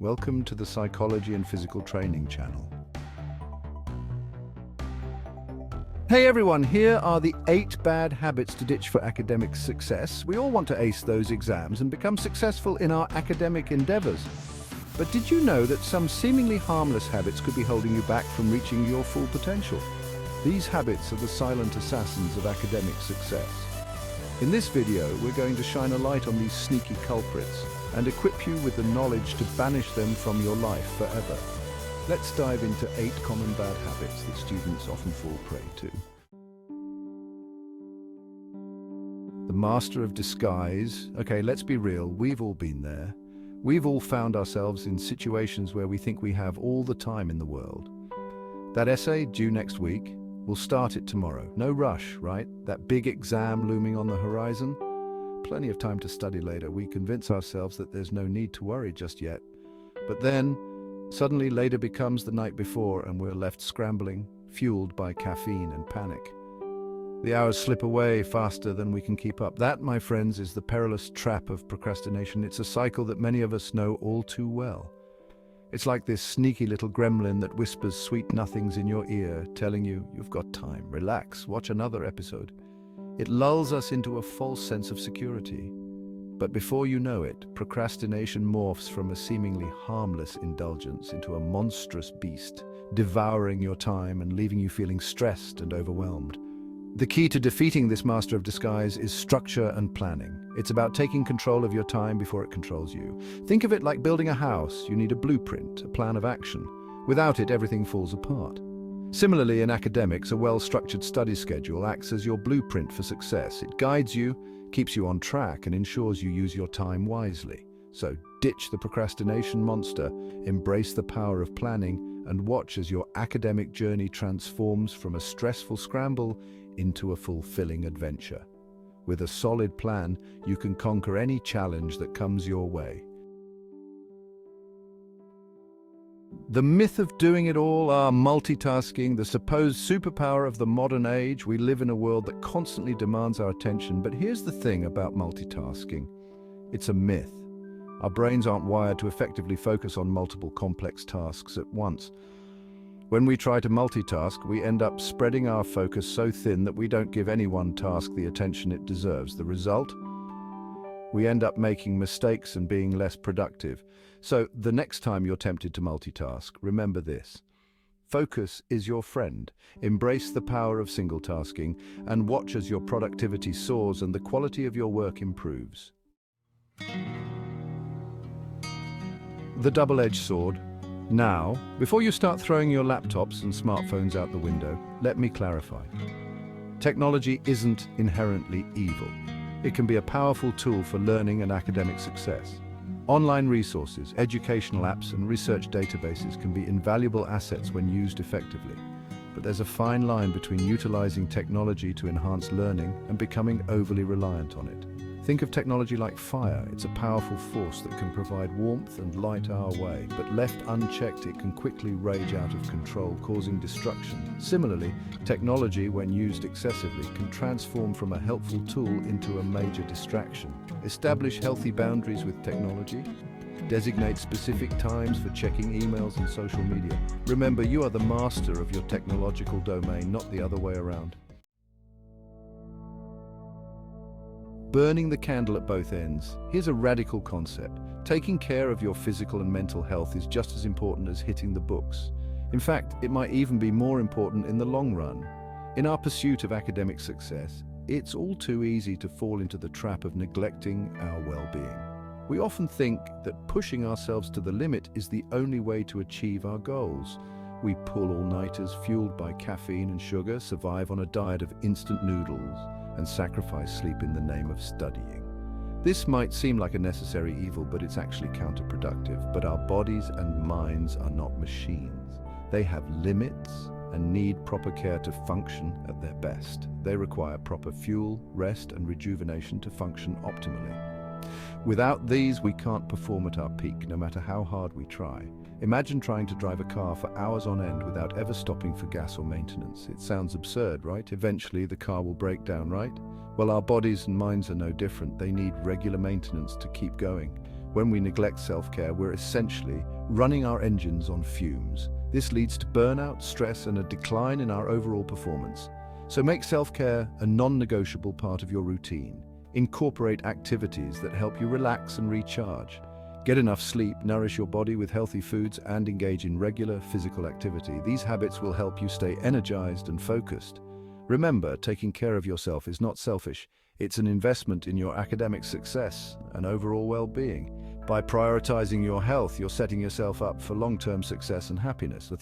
Welcome to the Psychology and Physical Training channel. Hey everyone, here are the 8 bad habits to ditch for academic success. We all want to ace those exams and become successful in our academic endeavors. But did you know that some seemingly harmless habits could be holding you back from reaching your full potential? These habits are the silent assassins of academic success. In this video, we're going to shine a light on these sneaky culprits and equip you with the knowledge to banish them from your life forever. Let's dive into 8 common bad habits that students often fall prey to. The master of disguise. Okay, let's be real, we've all been there. We've all found ourselves in situations where we think we have all the time in the world. That essay due next week, we'll start it tomorrow. No rush, right? That big exam looming on the horizon? Plenty of time to study later. We convince ourselves that there's no need to worry just yet. But then, suddenly later becomes the night before and we're left scrambling, fueled by caffeine and panic. The hours slip away faster than we can keep up. That, my friends, is the perilous trap of procrastination. It's a cycle that many of us know all too well. It's like this sneaky little gremlin that whispers sweet nothings in your ear, telling you, you've got time, relax, watch another episode. It lulls us into a false sense of security. But before you know it, procrastination morphs from a seemingly harmless indulgence into a monstrous beast, devouring your time and leaving you feeling stressed and overwhelmed. The key to defeating this master of disguise is structure and planning. It's about taking control of your time before it controls you. Think of it like building a house. You need a blueprint, a plan of action. Without it, everything falls apart. Similarly, in academics, a well-structured study schedule acts as your blueprint for success. It guides you, keeps you on track, and ensures you use your time wisely. So ditch the procrastination monster, embrace the power of planning, and watch as your academic journey transforms from a stressful scramble into a fulfilling adventure. With a solid plan, you can conquer any challenge that comes your way. The myth of doing it all, multitasking, the supposed superpower of the modern age. We live in a world that constantly demands our attention, but here's the thing about multitasking. It's a myth. Our brains aren't wired to effectively focus on multiple complex tasks at once. When we try to multitask, we end up spreading our focus so thin that we don't give any one task the attention it deserves. The result? We end up making mistakes and being less productive. So the next time you're tempted to multitask, remember this. Focus is your friend. Embrace the power of single tasking and watch as your productivity soars and the quality of your work improves. The double-edged sword. Now, before you start throwing your laptops and smartphones out the window, let me clarify. Technology isn't inherently evil. It can be a powerful tool for learning and academic success. Online resources, educational apps, and research databases can be invaluable assets when used effectively. But there's a fine line between utilizing technology to enhance learning and becoming overly reliant on it. Think of technology like fire. It's a powerful force that can provide warmth and light our way, but left unchecked, it can quickly rage out of control, causing destruction. Similarly, technology, when used excessively, can transform from a helpful tool into a major distraction. Establish healthy boundaries with technology. Designate specific times for checking emails and social media. Remember, you are the master of your technological domain, not the other way around. Burning the candle at both ends. Here's a radical concept. Taking care of your physical and mental health is just as important as hitting the books. In fact, it might even be more important in the long run. In our pursuit of academic success, it's all too easy to fall into the trap of neglecting our well-being. We often think that pushing ourselves to the limit is the only way to achieve our goals. We pull all-nighters fueled by caffeine and sugar, survive on a diet of instant noodles, and sacrifice sleep in the name of studying. This might seem like a necessary evil, but it's actually counterproductive. But our bodies and minds are not machines. They have limits and need proper care to function at their best. They require proper fuel, rest, and rejuvenation to function optimally. Without these, we can't perform at our peak, no matter how hard we try. Imagine trying to drive a car for hours on end without ever stopping for gas or maintenance. It sounds absurd, right? Eventually, the car will break down, right? Well, our bodies and minds are no different. They need regular maintenance to keep going. When we neglect self-care, we're essentially running our engines on fumes. This leads to burnout, stress, and a decline in our overall performance. So make self-care a non-negotiable part of your routine. Incorporate activities that help you relax and recharge. Get enough sleep, nourish your body with healthy foods, and engage in regular physical activity. These habits will help you stay energized and focused. Remember, taking care of yourself is not selfish. It's an investment in your academic success and overall well-being. By prioritizing your health, you're setting yourself up for long-term success and happiness.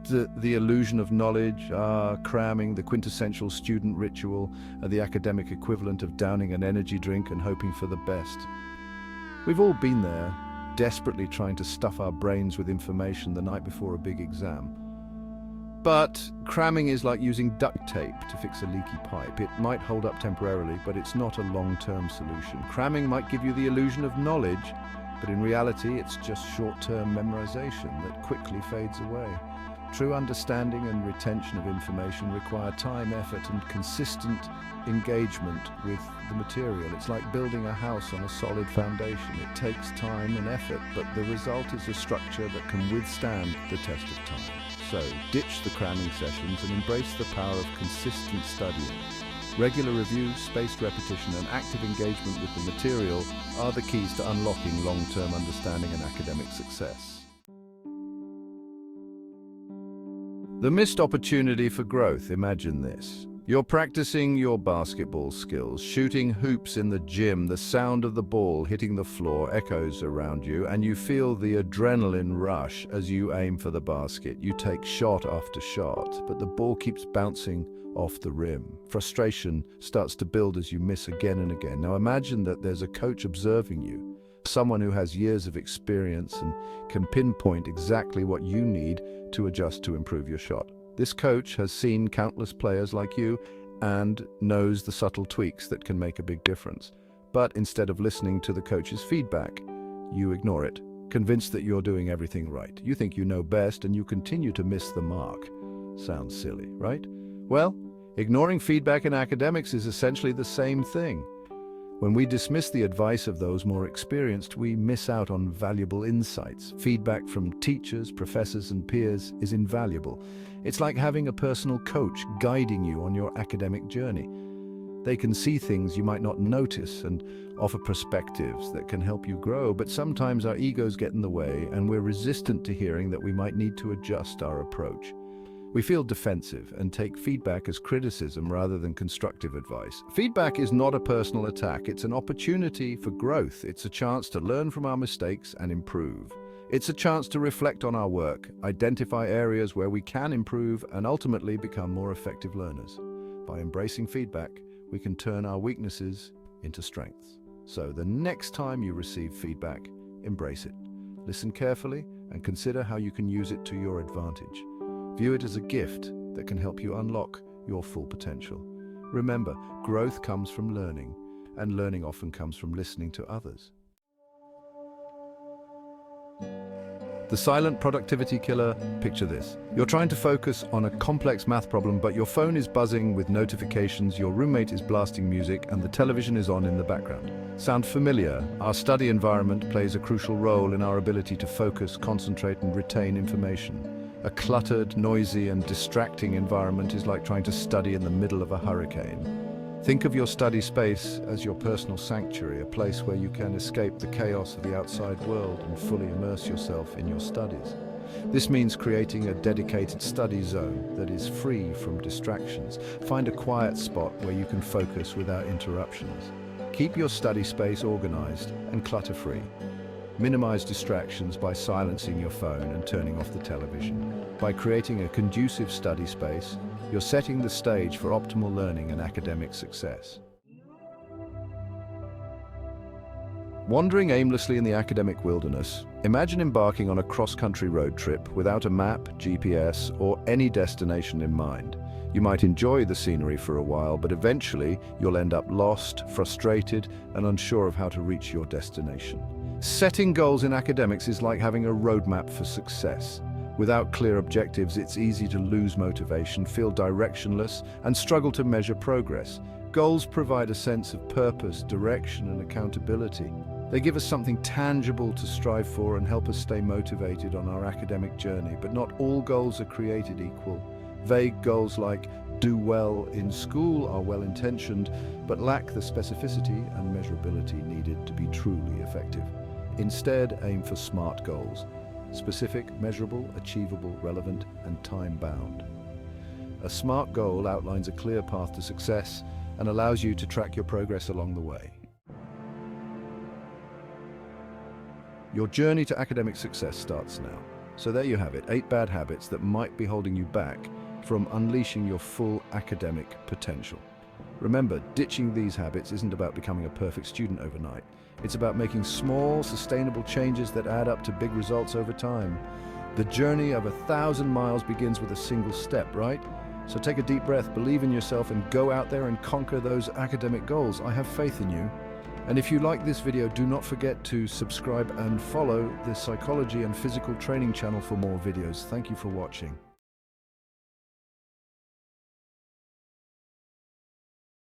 The illusion of knowledge, cramming, the quintessential student ritual, the academic equivalent of downing an energy drink and hoping for the best. We've all been there, desperately trying to stuff our brains with information the night before a big exam. But cramming is like using duct tape to fix a leaky pipe. It might hold up temporarily, but it's not a long-term solution. Cramming might give you the illusion of knowledge, but in reality, it's just short-term memorization that quickly fades away. True understanding and retention of information require time, effort, and consistent engagement with the material. It's like building a house on a solid foundation. It takes time and effort, but the result is a structure that can withstand the test of time. So, ditch the cramming sessions and embrace the power of consistent studying. Regular review, spaced repetition, and active engagement with the material are the keys to unlocking long-term understanding and academic success. The missed opportunity for growth. Imagine this. You're practicing your basketball skills, shooting hoops in the gym. The sound of the ball hitting the floor echoes around you, and you feel the adrenaline rush as you aim for the basket. You take shot after shot, but the ball keeps bouncing off the rim. Frustration starts to build as you miss again and again. Now imagine that there's a coach observing you, someone who has years of experience and can pinpoint exactly what you need to adjust to improve your shot. This coach has seen countless players like you and knows the subtle tweaks that can make a big difference. But instead of listening to the coach's feedback, you ignore it, convinced that you're doing everything right. You think you know best and you continue to miss the mark. Sounds silly, right? Well, ignoring feedback in academics is essentially the same thing. When we dismiss the advice of those more experienced, we miss out on valuable insights. Feedback from teachers, professors, and peers is invaluable. It's like having a personal coach guiding you on your academic journey. They can see things you might not notice and offer perspectives that can help you grow, but sometimes our egos get in the way and we're resistant to hearing that we might need to adjust our approach. We feel defensive and take feedback as criticism rather than constructive advice. Feedback is not a personal attack, it's an opportunity for growth. It's a chance to learn from our mistakes and improve. It's a chance to reflect on our work, identify areas where we can improve, and ultimately become more effective learners. By embracing feedback, we can turn our weaknesses into strengths. So the next time you receive feedback, embrace it. Listen carefully and consider how you can use it to your advantage. View it as a gift that can help you unlock your full potential. Remember, growth comes from learning, and learning often comes from listening to others. The silent productivity killer. Picture this. You're trying to focus on a complex math problem, but your phone is buzzing with notifications, your roommate is blasting music, and the television is on in the background. Sound familiar? Our study environment plays a crucial role in our ability to focus, concentrate, and retain information. A cluttered, noisy, and distracting environment is like trying to study in the middle of a hurricane. Think of your study space as your personal sanctuary, a place where you can escape the chaos of the outside world and fully immerse yourself in your studies. This means creating a dedicated study zone that is free from distractions. Find a quiet spot where you can focus without interruptions. Keep your study space organized and clutter-free. Minimize distractions by silencing your phone and turning off the television. By creating a conducive study space, you're setting the stage for optimal learning and academic success. Wandering aimlessly in the academic wilderness, imagine embarking on a cross-country road trip without a map, GPS, or any destination in mind. You might enjoy the scenery for a while, but eventually you'll end up lost, frustrated, and unsure of how to reach your destination. Setting goals in academics is like having a roadmap for success. Without clear objectives, it's easy to lose motivation, feel directionless, and struggle to measure progress. Goals provide a sense of purpose, direction, and accountability. They give us something tangible to strive for and help us stay motivated on our academic journey. But not all goals are created equal. Vague goals like do well in school are well-intentioned, but lack the specificity and measurability needed to be truly effective. Instead, aim for SMART goals: specific, measurable, achievable, relevant, and time-bound. A SMART goal outlines a clear path to success and allows you to track your progress along the way. Your journey to academic success starts now. So there you have it, 8 bad habits that might be holding you back from unleashing your full academic potential. Remember, ditching these habits isn't about becoming a perfect student overnight. It's about making small, sustainable changes that add up to big results over time. The journey of 1,000 miles begins with a single step, right? So take a deep breath, believe in yourself, and go out there and conquer those academic goals. I have faith in you. And if you like this video, do not forget to subscribe and follow the Psychology and Physical Training channel for more videos. Thank you for watching.